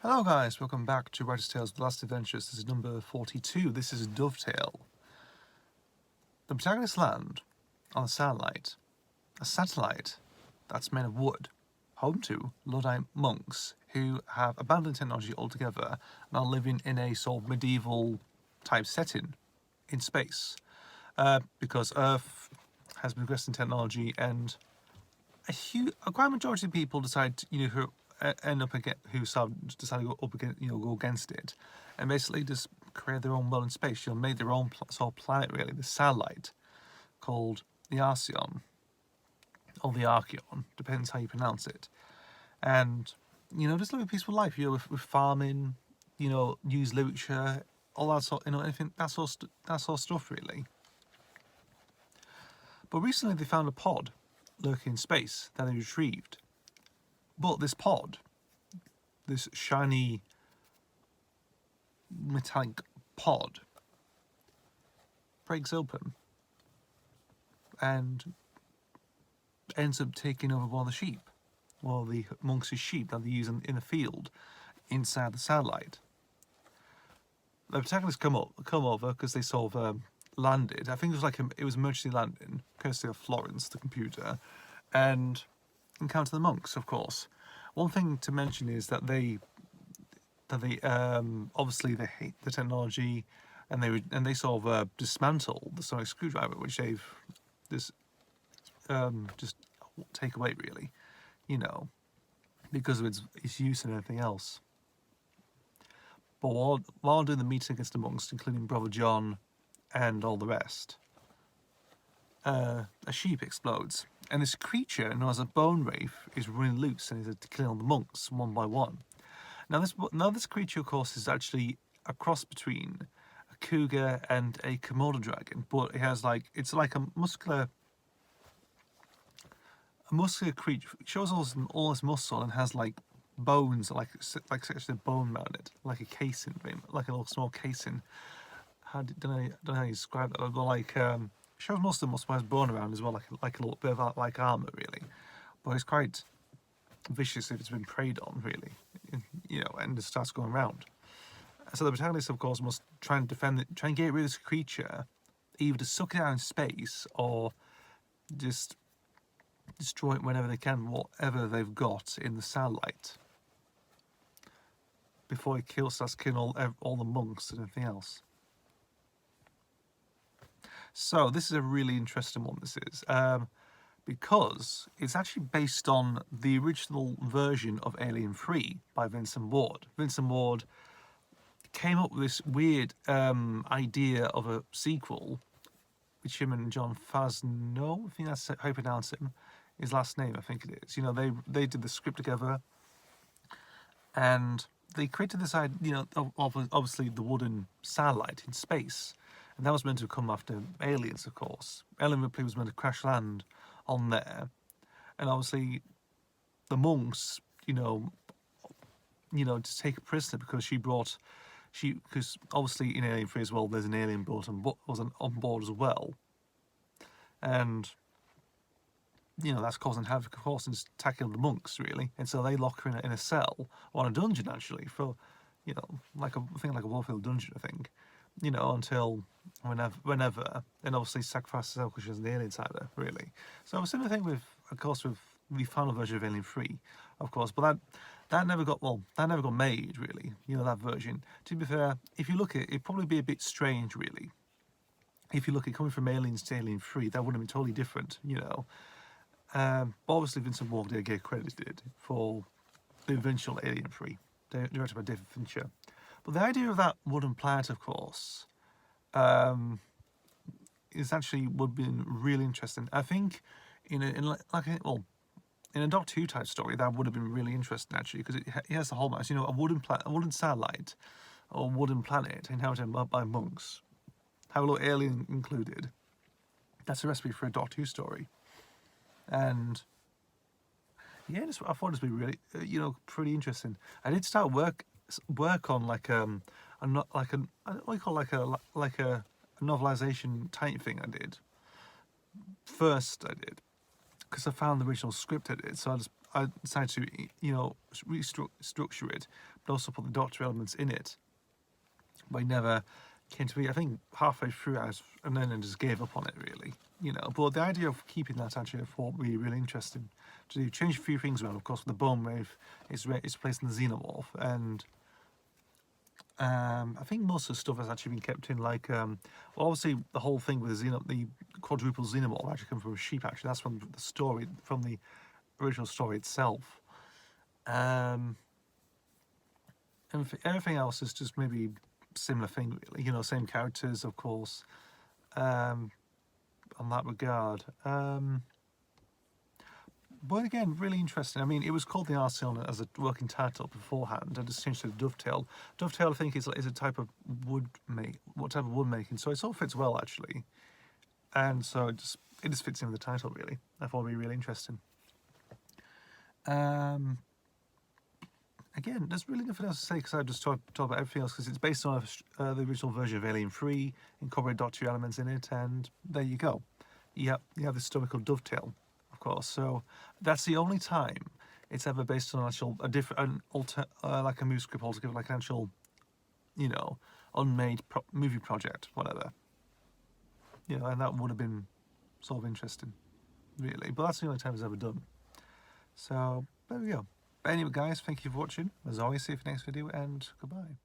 Hello guys, welcome back to Writer's Tales The Last Adventures. This is number 42. This is Dovetail. The protagonists land on a satellite that's made of wood, home to luddite monks who have abandoned technology altogether and are living in a sort of medieval type setting in space. Because Earth has progressed in technology and a quite majority of people decide, who end up against, decide to go up against, go against it, and basically just create their own world in space. Made their own sort of planet, really, the satellite called the Arceon or the Archeon, depends how you pronounce it, and just live a peaceful life. With farming, use literature, all that sort, anything that sort of stuff, really. But recently they found a pod lurking in space that they retrieved. But this pod, this shiny metallic pod, breaks open and ends up taking over one of the sheep, well, the monks' sheep that they use in the field inside the satellite. The protagonists come over because they sort of landed. I think it was emergency landing, courtesy of Florence, the computer, and encounter the monks, of course. One thing to mention is that they obviously they hate the technology, and they sort of dismantle the sonic screwdriver, which they've just take away, really, because of its use and everything else. But while doing the meeting against the monks, including Brother John and all the rest, a sheep explodes, and this creature known as a bone wraith is running loose and is killing all the monks one by one. Now this creature, of course, is actually a cross between a cougar and a Komodo dragon, but it's like a muscular creature. It shows all this muscle and has like bones, like actually bone around it, like a casing, like a little small casing. Don't know how you describe that, but like shows most of the muscle, has bone around as well, like a little bit of like armor, really. But it's quite vicious if it's been preyed on, really, and it starts going around. So the protagonists, of course, must try and defend it, try and get rid of this creature, either to suck it out in space or just destroy it whenever they can, whatever they've got in the satellite, before it starts killing all the monks and everything else. So this is a really interesting one, this is, because it's actually based on the original version of Alien 3 by Vincent Ward. Vincent Ward came up with this weird idea of a sequel, which him and John Fasno, I think that's how you pronounce him, his last name, I think it is. They did the script together, and they created this idea, of obviously the wooden satellite in space, and that was meant to come after Aliens, of course. Ellen Ripley was meant to crash land on there, and obviously the monks, to take a prisoner because because obviously in Alien 3 as well, there's an alien brought on board as well, and that's causing havoc, of course, and attacking the monks, really. And so they lock her in a cell, or in a dungeon, actually, for, like a Warfield dungeon, I think, until whenever, and obviously sacrifices herself because she has an alien inside her, really. So a similar thing with the final version of Alien 3, of course, but that never got made, really, that version. To be fair, if you look at it, it'd probably be a bit strange, really. If you look at coming from Aliens to Alien 3, that would have been totally different, but obviously Vincent Ward did get credited for the eventual Alien 3, directed by David Fincher. But the idea of that wooden planet, of course, is actually would have been really interesting. I think in a Doctor Who type story, that would have been really interesting, actually, because it has the hallmarks. A wooden satellite or wooden planet inhabited by monks, have a little alien included. That's a recipe for a Doctor Who story. And yeah, I thought it'd be really, pretty interesting. I did start work on like a novelization type thing. I did because I found the original script I did, so I decided to restructure it. and also put the Doctor elements in it, but it never came to be. I think halfway through and then I just gave up on it really, you know. But the idea of keeping that actually I thought would be really interesting to do. Change a few things around, of course. With the bone wave, it's placed in the xenomorph, and I think most of the stuff has actually been kept in, like, well, obviously the whole thing with the quadruple xenomorph actually comes from a sheep. Actually, that's from the story, from the original story itself. And everything else is just maybe similar thing, really. You know, same characters, of course. On that regard. But again, really interesting. I mean, it was called the Arsenal as a working title beforehand. I just changed it to Dovetail. Dovetail, I think, is a type of what type of wood making. So it all fits well, actually. And so it just fits in with the title, really. I thought it'd be really interesting. Again, there's really nothing else to say because I just talk about everything else because it's based on the original version of Alien 3, incorporated Doctor Who elements in it, and there you go. You have this story called Dovetail, of course. So that's the only time it's ever based on like a movie script altogether, like an actual, you know, unmade movie project, whatever. You know, and that would have been sort of interesting, really. But that's the only time it's ever done. So there we go. But anyway, guys, thank you for watching. As always, see you for the next video, and goodbye.